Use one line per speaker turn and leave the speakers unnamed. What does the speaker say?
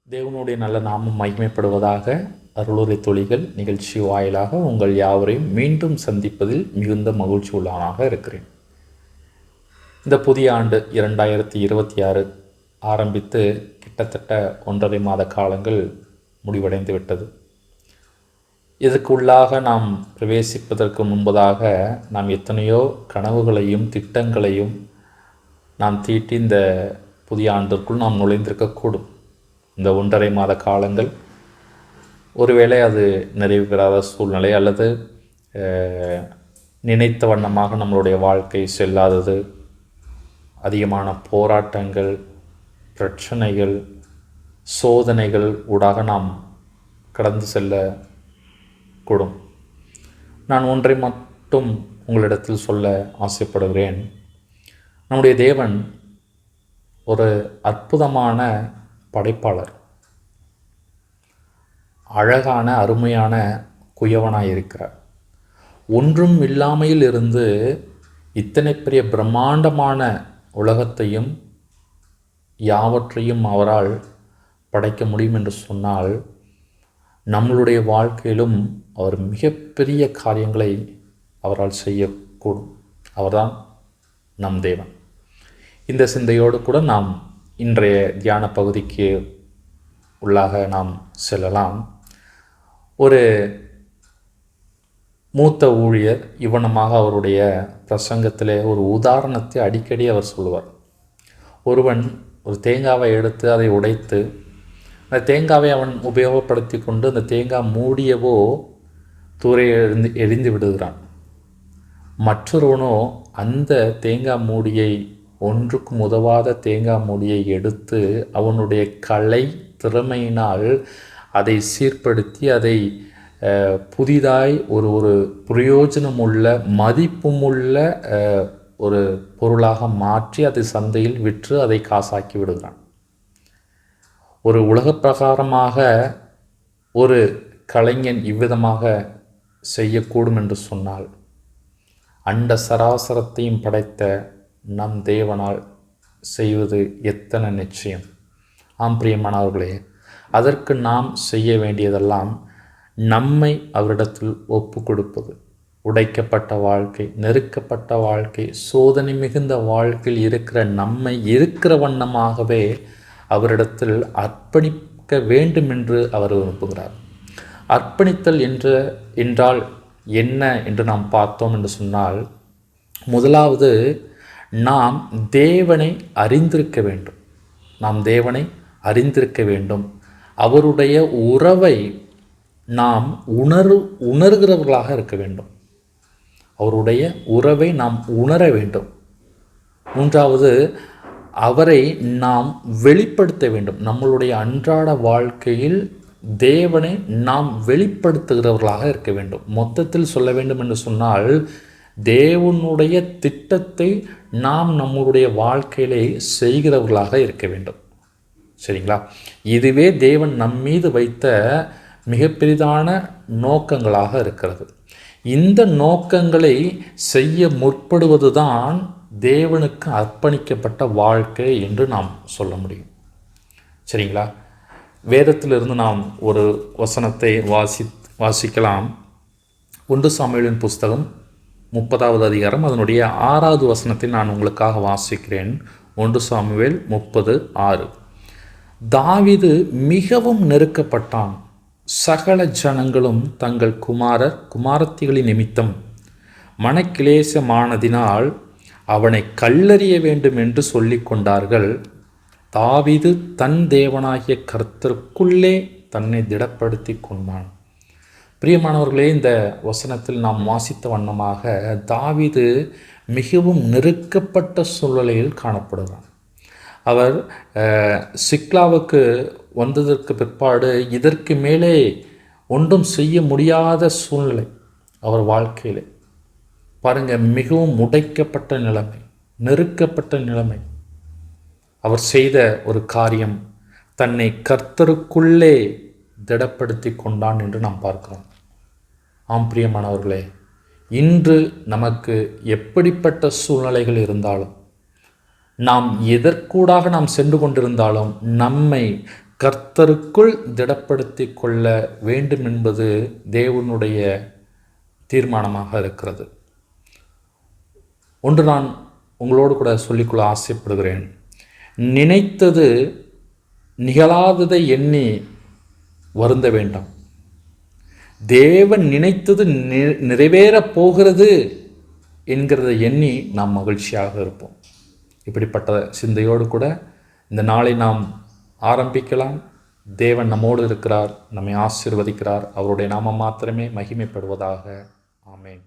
தேவனுடைய நல்ல நாமம் மகிமைப்படுவதாக. அருளுரை தொழிகள் நிகழ்ச்சி வாயிலாக உங்கள் யாவரையும் மீண்டும் சந்திப்பதில் மிகுந்த மகிழ்ச்சி உள்ளவனாக இருக்கிறேன். இந்த புதிய ஆண்டு 2026 ஆரம்பித்து கிட்டத்தட்ட 1.5 மாத காலங்கள் முடிவடைந்து விட்டது. இதற்குள்ளாக நாம் பிரவேசிப்பதற்கு முன்பதாக நாம் எத்தனையோ கனவுகளையும் திட்டங்களையும் நாம் தீட்டி இந்த புதிய ஆண்டிற்குள் நாம் நுழைந்திருக்கக்கூடும். இந்த 1.5 மாத காலங்கள் ஒருவேளை அது நிறைவு பெறாத சூழ்நிலை அல்லது நினைத்த வண்ணமாக நம்மளுடைய வாழ்க்கை செல்லாதது, அதிகமான போராட்டங்கள், பிரச்சனைகள், சோதனைகள் ஊடாக நாம் கடந்து செல்லக்கூடும். நான் ஒன்றை மட்டும் உங்களிடத்தில் சொல்ல ஆசைப்படுகிறேன். நம்முடைய தேவன் ஒரு அற்புதமான படைப்பாளர், அழகான அருமையான குயவனாய் இருக்கிறார். ஒன்றும் இல்லாமையில் இருந்து இத்தனை பெரிய பிரம்மாண்டமான உலகத்தையும் யாவற்றையும் அவரால் படைக்க முடியும் என்று சொன்னால், நம்மளுடைய வாழ்க்கையிலும் அவர் மிகப்பெரிய காரியங்களை அவரால் செய்யக்கூடும். அவர்தான் நம் தேவன். இந்த சிந்தையோடு கூட நாம் இன்றைய தியான பகுதிக்கு உள்ளாக நாம் செல்லலாம். ஒரு மூத்த ஊழியர் இவனமாக அவருடைய பிரசங்கத்திலே ஒரு உதாரணத்தை அடிக்கடி அவர் சொல்லுவார். ஒருவன் ஒரு தேங்காவை எடுத்து அதை உடைத்து அந்த தேங்காவை அவன் உபயோகப்படுத்தி கொண்டு அந்த தேங்காய் மூடியவோ தூரை எரிந்து விடுகிறான். மற்றொருவனோ அந்த தேங்காய் மூடியை, ஒன்றுக்கும் உதவாத தேங்காய் மூடியை எடுத்து அவனுடைய கலை திறமையினால் அதை சீர்படுத்தி அதை புதிதாய் ஒரு பிரயோஜனமுள்ள மதிப்புமுள்ள ஒரு பொருளாக மாற்றி அதை சந்தையில் விற்று அதை காசாக்கி விடுகிறான். ஒரு உலக பிரகாரமாக ஒரு கலைஞன் இவ்விதமாக செய்யக்கூடும் என்று சொன்னால், அண்ட சராசரத்தையும் படைத்த நம் தேவனால் செய்வது எத்தனை நிச்சயம். ஆம் பிரியமானவர்களே, அதற்கு நாம் செய்ய வேண்டியதெல்லாம் நம்மை அவரிடத்தில் ஒப்பு கொடுப்பது. உடைக்கப்பட்ட வாழ்க்கை, நெருக்கப்பட்ட வாழ்க்கை, சோதனை மிகுந்த வாழ்க்கையில் இருக்கிற நம்மை இருக்கிற வண்ணமாகவே அவரிடத்தில் அர்ப்பணிக்க வேண்டும் என்று அவர் விரும்புகிறார். அர்ப்பணித்தல் என்றால் என்ன என்று நாம் பார்த்தோம் என்று சொன்னால், முதலாவது நாம் தேவனை அறிந்திருக்க வேண்டும். நாம் தேவனை அறிந்திருக்க வேண்டும். அவருடைய உறவை நாம் உணர்கிறவர்களாக இருக்க வேண்டும். அவருடைய உறவை நாம் உணர வேண்டும். மூன்றாவது, அவரை நாம் வெளிப்படுத்த வேண்டும். நம்மளுடைய அன்றாட வாழ்க்கையில் தேவனை நாம் வெளிப்படுத்துகிறவர்களாக இருக்க வேண்டும். மொத்தத்தில் சொல்ல வேண்டும் என்று சொன்னால், தேவனுடைய திட்டத்தை நாம் நம்முடைய வாழ்க்கையிலே செய்கிறவர்களாக இருக்க வேண்டும். சரிங்களா? இதுவே தேவன் நம்மீது வைத்த மிக பெரிதான நோக்கங்களாக இருக்கிறது. இந்த நோக்கங்களை செய்ய முற்படுவது தான் தேவனுக்கு அர்ப்பணிக்கப்பட்ட வாழ்க்கை என்று நாம் சொல்ல முடியும். சரிங்களா? வேதத்திலிருந்து நாம் ஒரு வசனத்தை வாசிக்கலாம். 1 சாமுவேலின் புஸ்தகம் 30வது அதிகாரம் அதனுடைய 6வது வசனத்தை நான் உங்களுக்காக வாசிக்கிறேன். 1 சாமுவேல் 30:6. தாவீது மிகவும் நெருக்கப்பட்டான். சகல ஜனங்களும் தங்கள் குமாரத்திகளின் நிமித்தம் மனக்கிலேசமானதினால் அவனை கல்லெறிய வேண்டும் என்று சொல்லிக் கொண்டார்கள். தாவீது தன் தேவனாகிய கர்த்தருக்குள்ளே தன்னை திடப்படுத்தி கொண்டான். பிரியமானவர்களே, இந்த வசனத்தில் நாம் வாசித்த வண்ணமாக தாவீது மிகவும் நெருக்கப்பட்ட சூழ்நிலையில் காணப்படுகிறான். அவர் சிக்லாவுக்கு வந்ததற்கு பிற்பாடு இதற்கு மேலே ஒன்றும் செய்ய முடியாத சூழ்நிலை அவர் வாழ்க்கையில். பாருங்கள், மிகவும் உடைக்கப்பட்ட நிலைமை, நெருக்கப்பட்ட நிலைமை. அவர் செய்த ஒரு காரியம், தன்னை கர்த்தருக்குள்ளே திடப்படுத்தி கொண்டான் என்று நாம் பார்க்கிறோம். ஆம் பிரியமானவர்களே, இன்று நமக்கு எப்படிப்பட்ட சூழ்நிலைகள் இருந்தாலும், நாம் எதற்கூடாக நாம் சென்று கொண்டிருந்தாலும் நம்மை கர்த்தருக்குள் திடப்படுத்தி கொள்ள வேண்டும் என்பது தேவனுடைய தீர்மானமாக இருக்கிறது. ஒன்று நான் உங்களோடு கூட சொல்லிக்கொள்ள ஆசைப்படுகிறேன். நினைத்தது நிகழாததை எண்ணி வருந்த வேண்டாம். தேவன் நினைத்தது நிறைவேறப் போகிறது என்கிறத எண்ணி நாம் மகிழ்ச்சியாக இருப்போம். இப்படிப்பட்ட சிந்தையோடு கூட இந்த நாளை நாம் ஆரம்பிக்கலாம். தேவன் நம்மோடு இருக்கிறார், நம்மை ஆசீர்வதிக்கிறார். அவருடைய நாமம் மாத்திரமே மகிமைப்படுவதாக. ஆமென்.